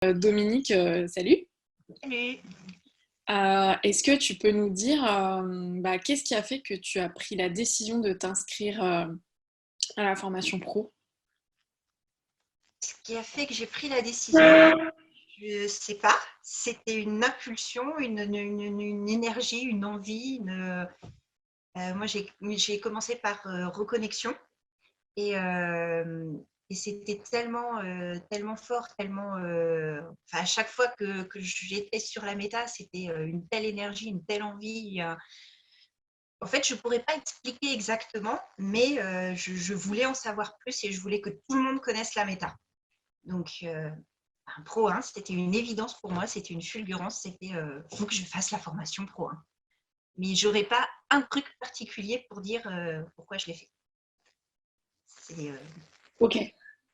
Dominique, salut. Salut. Est-ce que tu peux nous dire qu'est-ce qui a fait que tu as pris la décision de t'inscrire à la formation pro? Ce qui a fait que j'ai pris la décision, je ne sais pas. C'était une impulsion, une énergie, une envie. Moi, j'ai commencé par reconnexion et, euh, et c'était tellement fort, à chaque fois que j'étais sur la méta, c'était une telle énergie, une telle envie. En fait, je ne pourrais pas expliquer exactement, mais je voulais en savoir plus et je voulais que tout le monde connaisse la méta. Donc, un pro 1, c'était une évidence pour moi, c'était une fulgurance, c'était faut que je fasse la formation pro 1. Mais j'aurais pas un truc particulier pour dire pourquoi je l'ai fait. C'est, Ok.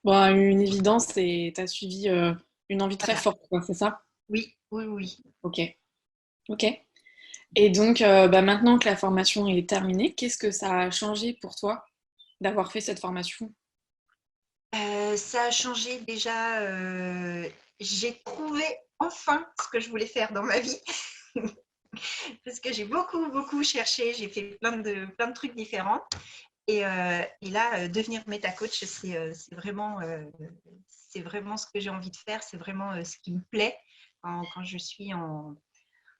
Bon, une évidence et tu as suivi une envie très voilà. forte, quoi, c'est ça? Oui, oui, oui. Ok. Ok. Et donc, maintenant que la formation est terminée, qu'est-ce que ça a changé pour toi d'avoir fait cette formation? Ça a changé déjà. J'ai trouvé enfin ce que je voulais faire dans ma vie. Parce que j'ai beaucoup cherché, j'ai fait plein de trucs différents. Et là, devenir méta-coach, c'est vraiment ce que j'ai envie de faire, c'est vraiment ce qui me plaît quand je suis en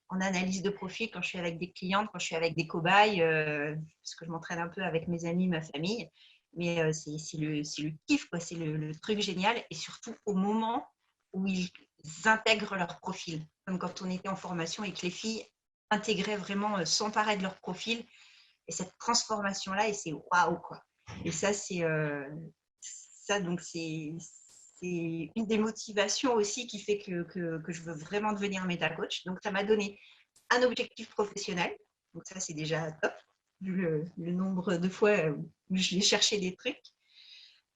analyse de profil, quand je suis avec des clientes, quand je suis avec des cobayes, parce que je m'entraîne un peu avec mes amis, ma famille. Mais c'est le kiff, quoi, c'est le truc génial. Et surtout au moment où ils intègrent leur profil, comme quand on était en formation et que les filles intégraient vraiment, s'emparaient de leur profil et cette transformation-là, et c'est waouh, quoi. Et ça, c'est une des motivations aussi qui fait que je veux vraiment devenir méta-coach. Donc, ça m'a donné un objectif professionnel. Donc, ça, c'est déjà top, vu le nombre de fois où je vais chercher des trucs.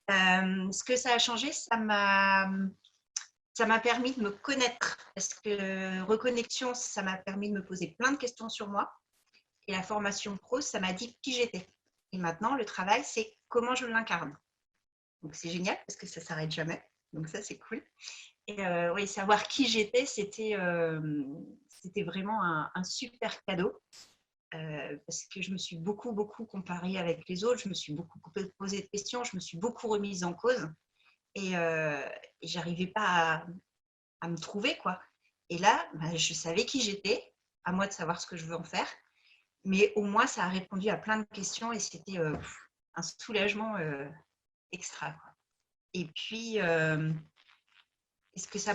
Ce que ça a changé, ça m'a permis de me connaître. Parce que reconnexion, ça m'a permis de me poser plein de questions sur moi. Et la formation pro, ça m'a dit qui j'étais. Et maintenant, le travail, c'est comment je l'incarne. Donc, c'est génial parce que ça ne s'arrête jamais. Donc, ça, c'est cool. Et oui, savoir qui j'étais, c'était vraiment un super cadeau. Parce que je me suis beaucoup comparée avec les autres. Je me suis beaucoup posé de questions. Je me suis beaucoup remise en cause. Et j'arrivais pas à me trouver, quoi. Et là, bah, je savais qui j'étais. À moi de savoir ce que je veux en faire. Mais au moins, ça a répondu à plein de questions et c'était un soulagement extra, quoi. Et puis, ce que ça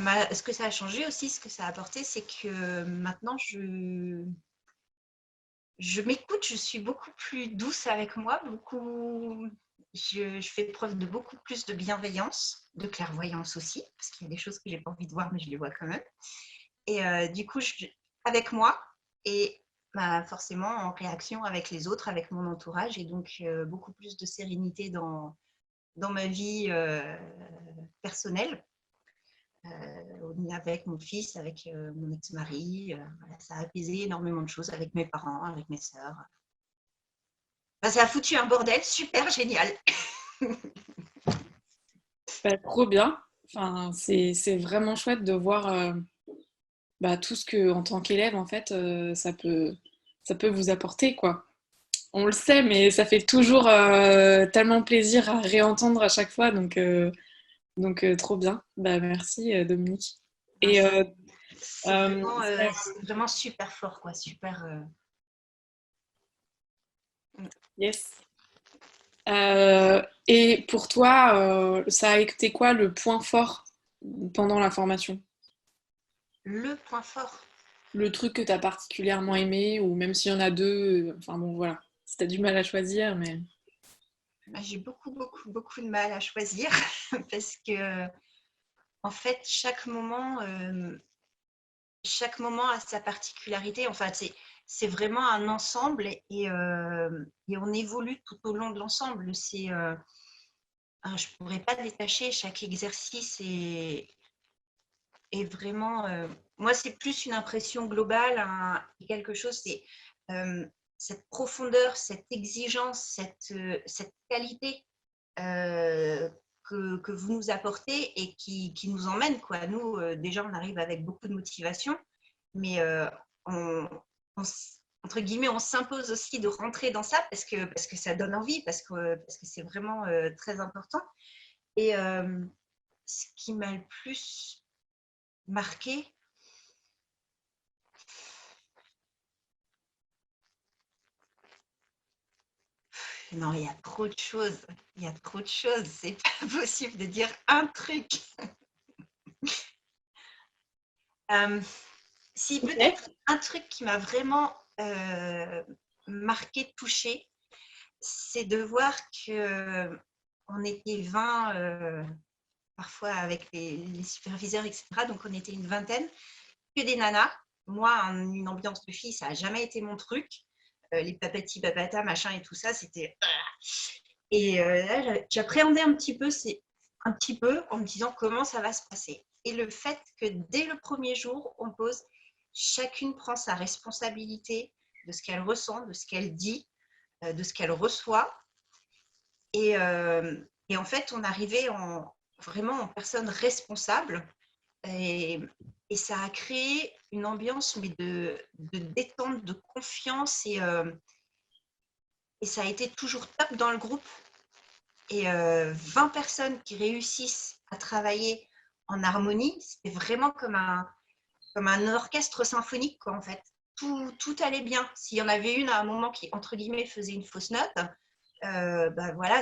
a changé aussi, ce que ça a apporté, c'est que maintenant, je m'écoute, je suis beaucoup plus douce avec moi, je fais preuve de beaucoup plus de bienveillance, de clairvoyance aussi, parce qu'il y a des choses que j'ai pas envie de voir, mais je les vois quand même. Et du coup, avec moi et bah, forcément en réaction avec les autres, avec mon entourage, et donc beaucoup plus de sérénité dans ma vie personnelle, avec mon fils, avec mon ex-mari. Voilà, ça a apaisé énormément de choses avec mes parents, avec mes sœurs. Enfin, ça a foutu un bordel super génial. Bah, trop bien. Enfin, c'est vraiment chouette de voir tout ce que, en tant qu'élève, en fait, ça peut vous apporter, quoi. On le sait, mais ça fait toujours tellement plaisir à réentendre à chaque fois, donc trop bien. Bah, merci Dominique. Enfin, Et c'est vraiment super fort, quoi. Super. yes. Et pour toi, ça a été quoi le point fort pendant la formation? Le point fort. Le truc que tu as particulièrement aimé, ou même s'il y en a deux, enfin bon voilà, si tu as du mal à choisir, mais... J'ai beaucoup de mal à choisir parce que, en fait, chaque moment a sa particularité. Enfin, c'est vraiment un ensemble et on évolue tout au long de l'ensemble. Je ne pourrais pas détacher chaque exercice est vraiment. Moi, c'est plus une impression globale, quelque chose, c'est cette profondeur, cette exigence, cette qualité que vous nous apportez et qui nous emmène, quoi. Nous, déjà, on arrive avec beaucoup de motivation, mais on entre guillemets, on s'impose aussi de rentrer dans ça parce que ça donne envie, parce que c'est vraiment très important. Et ce qui m'a le plus marqué, non, il y a trop de choses. Il y a trop de choses. C'est pas possible de dire un truc. Si Ok. peut-être un truc qui m'a vraiment marqué, touché, c'est de voir que on était 20, parfois avec les superviseurs, etc. Donc on était une vingtaine, que des nanas. Moi, une ambiance de fille, ça n'a jamais été mon truc. Les papati, papata, machin et tout ça, c'était. Et là, j'appréhendais un petit peu en me disant comment ça va se passer. Et le fait que dès le premier jour, on pose, chacune prend sa responsabilité de ce qu'elle ressent, de ce qu'elle dit, de ce qu'elle reçoit. Et en fait, on arrivait vraiment en personne responsable. Et, et ça a créé une ambiance mais de détente, de confiance. Et ça a été toujours top dans le groupe. Et 20 personnes qui réussissent à travailler en harmonie, c'était vraiment comme un orchestre symphonique, quoi, en fait. Tout allait bien. S'il y en avait une à un moment qui, entre guillemets, faisait une fausse note, bah voilà,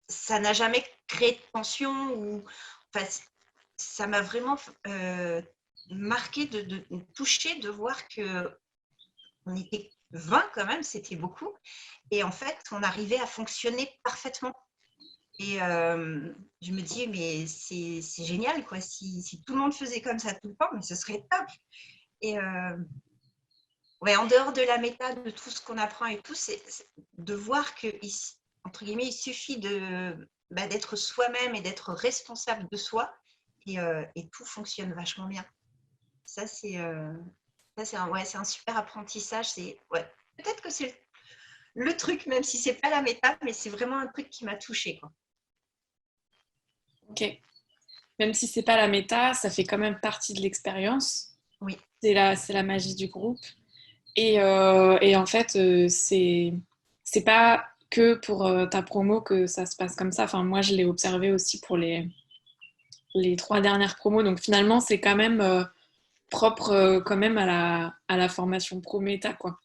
ça n'a jamais créé de tension. Enfin, ça m'a vraiment marqué, de toucher, de voir qu'on était 20 quand même, c'était beaucoup. Et en fait, on arrivait à fonctionner parfaitement. Et je me dis, mais c'est génial, quoi. Si tout le monde faisait comme ça tout le temps, mais ce serait top. Et ouais, en dehors de la méta, de tout ce qu'on apprend et tout, c'est de voir que, entre guillemets, il suffit d'être soi-même et d'être responsable de soi et tout fonctionne vachement bien. Ça, c'est un super apprentissage. Ouais, peut-être que c'est le truc, même si c'est pas la méta, mais c'est vraiment un truc qui m'a touchée, quoi. Ok. Même si c'est pas la méta, ça fait quand même partie de l'expérience. Oui, C'est la magie du groupe. Et en fait, c'est pas que pour ta promo que ça se passe comme ça. Enfin, moi, je l'ai observé aussi pour les 3 dernières promos. Donc finalement, c'est quand même propre quand même à la formation pro méta, quoi.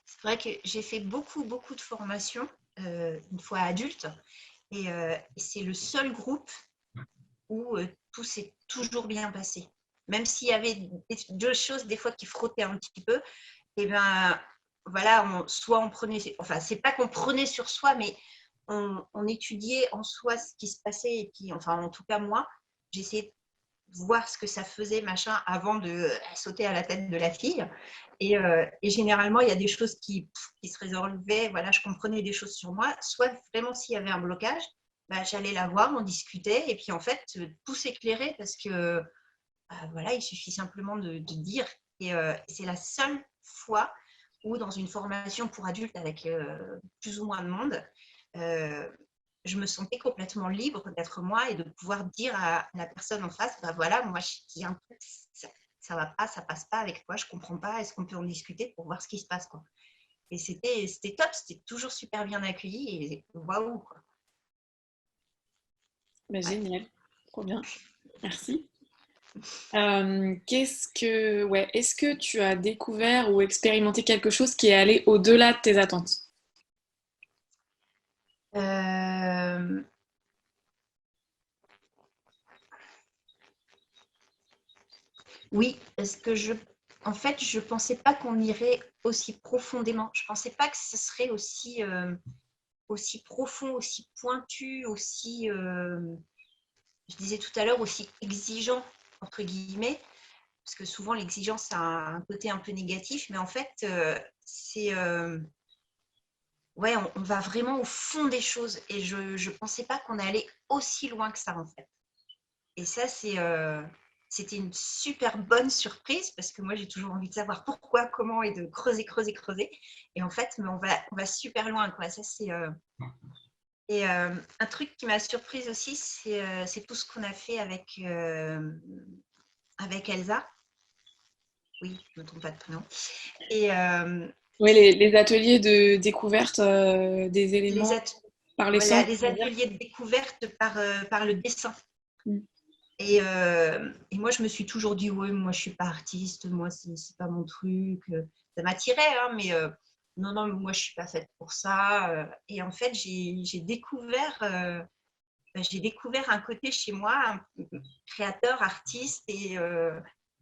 c'est vrai que j'ai fait beaucoup de formations, une fois adulte, et c'est le seul groupe où tout s'est toujours bien passé. Même s'il y avait deux choses des fois qui frottaient un petit peu, et ben voilà, soit on prenait, enfin c'est pas qu'on prenait sur soi, mais on étudiait en soi ce qui se passait et puis, enfin en tout cas moi, j'essayais de voir ce que ça faisait machin avant de sauter à la tête de la fille. Et généralement il y a des choses qui se résolvaient. Voilà, je comprenais des choses sur moi. Soit vraiment s'il y avait un blocage, bah, j'allais la voir, on discutait et puis en fait tout s'éclairait parce que voilà, il suffit simplement de dire. Et c'est la seule fois où dans une formation pour adultes avec plus ou moins de monde, euh, je me sentais complètement libre d'être moi et de pouvoir dire à la personne en face, bah voilà, moi je dis un truc, ça va pas, ça passe pas avec toi, je comprends pas, est-ce qu'on peut en discuter pour voir ce qui se passe, quoi. Et c'était top, c'était toujours super bien accueilli et waouh, quoi. Bah, Ouais. génial, trop bien, merci. Est-ce que tu as découvert ou expérimenté quelque chose qui est allé au-delà de tes attentes? Euh, Oui, parce que en fait, je pensais pas qu'on irait aussi profondément. Je pensais pas que ce serait aussi profond, aussi pointu, je disais tout à l'heure, aussi exigeant, entre guillemets, parce que souvent l'exigence a un côté un peu négatif, mais en fait, ouais, on va vraiment au fond des choses. Et je pensais pas qu'on allait aussi loin que ça, en fait. Et ça, c'était une super bonne surprise parce que moi, j'ai toujours envie de savoir pourquoi, comment et de creuser. Et en fait, mais on va super loin, quoi. Ça, Et un truc qui m'a surprise aussi, c'est tout ce qu'on a fait avec Elsa. Oui, je ne me trompe pas de prénom. Et Oui, les ateliers de découverte des les, éléments at- par les voilà, sens, les on va dire. ateliers de découverte par le dessin. Mm. Et moi, je me suis toujours dit, ouais, moi, je suis pas artiste, moi, c'est pas mon truc. Ça m'attirait, hein, mais non, non, moi, je suis pas faite pour ça. Et en fait, j'ai découvert un côté chez moi, un créateur, artiste, et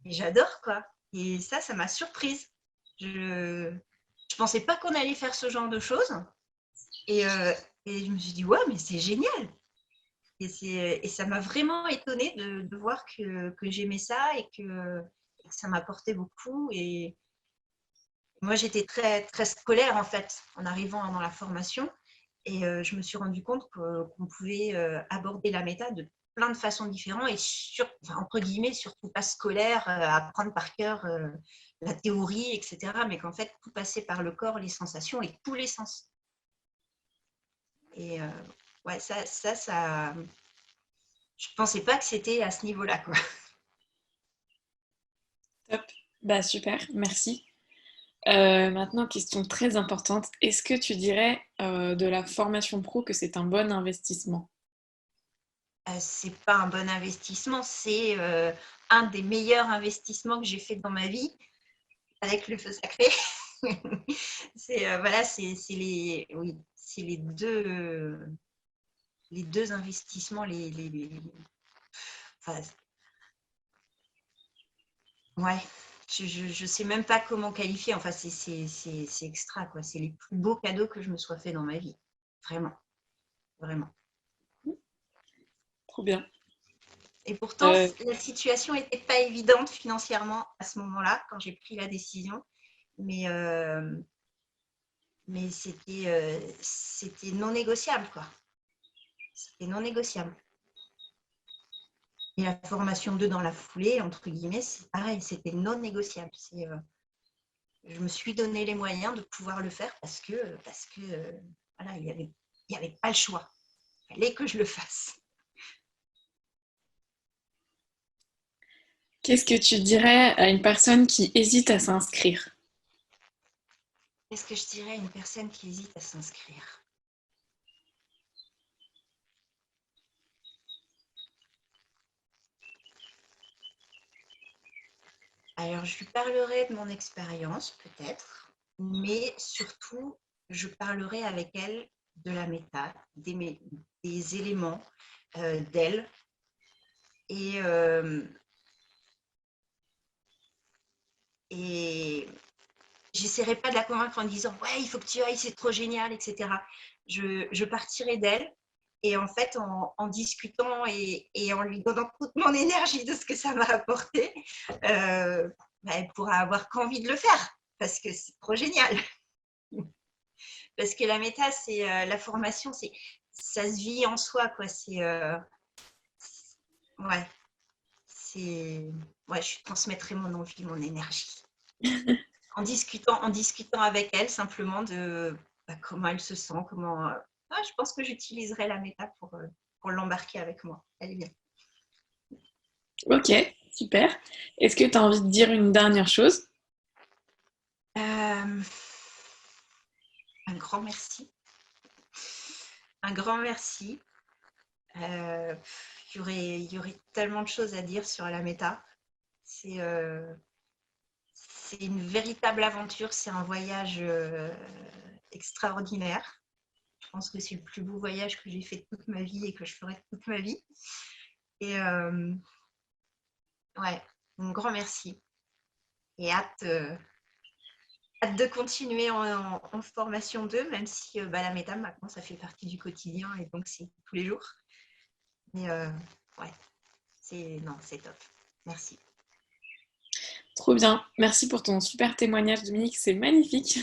j'adore, quoi. Et ça m'a surprise. Je pensais pas qu'on allait faire ce genre de choses. Et, euh, et je me suis dit, ouais, mais c'est génial. Et ça m'a vraiment étonnée de voir que j'aimais ça et que ça m'apportait beaucoup. Et moi, j'étais très, très scolaire, en fait, en arrivant dans la formation. Et je me suis rendu compte qu'on pouvait aborder la méta de plein de façons différentes et enfin, entre guillemets, surtout pas scolaire, apprendre par cœur la théorie, etc. Mais qu'en fait, tout passait par le corps, les sensations et tous les sens. Et ouais, ça, je pensais pas que c'était à ce niveau-là, quoi. Top. Bah, super, merci. Maintenant, question très importante. Est-ce que tu dirais de la formation pro que c'est un bon investissement? C'est pas un bon investissement, c'est un des meilleurs investissements que j'ai fait dans ma vie avec le feu sacré. C'est voilà, oui, c'est les deux investissements enfin, ouais, je sais même pas comment qualifier. Enfin, c'est extra, quoi. C'est les plus beaux cadeaux que je me sois fait dans ma vie, vraiment, vraiment. Trop bien. Et pourtant, Euh, la situation n'était pas évidente financièrement à ce moment-là, quand j'ai pris la décision. Mais, euh, mais c'était non négociable, quoi. C'était non négociable. Et la formation 2 dans la foulée, entre guillemets, c'est pareil, c'était non négociable. Je me suis donné les moyens de pouvoir le faire parce que voilà, il y avait pas le choix. Il fallait que je le fasse. Qu'est-ce que tu dirais à une personne qui hésite à s'inscrire? Qu'est-ce que je dirais à une personne qui hésite à s'inscrire? Alors, je lui parlerai de mon expérience, peut-être, mais surtout, je parlerai avec elle de la méta, des éléments d'elle. Et, et j'essaierai pas de la convaincre en disant ouais, il faut que tu ailles, c'est trop génial, etc. Je partirai d'elle. Et en fait, en discutant et en lui donnant toute mon énergie de ce que ça m'a apporté, elle pourra avoir qu'envie de le faire parce que c'est trop génial. Parce que la méta, c'est la formation, ça se vit en soi, quoi. Ouais, c'est, ouais, je transmettrai mon envie, mon énergie. En discutant avec elle simplement de comment elle se sent, je pense que j'utiliserai la méta pour l'embarquer avec moi. Elle est bien. Ok, super. Est-ce que tu as envie de dire une dernière chose? Euh, un grand merci. Un grand merci. Euh, il y aurait tellement de choses à dire sur la méta. C'est c'est une véritable aventure, c'est un voyage extraordinaire. Je pense que c'est le plus beau voyage que j'ai fait de toute ma vie et que je ferai toute ma vie. Et ouais, un grand merci. Et hâte de continuer en formation 2, même si la méta, maintenant, ça fait partie du quotidien et donc c'est tous les jours. Mais ouais, non, c'est top. Merci. Trop bien. Merci pour ton super témoignage, Dominique. C'est magnifique.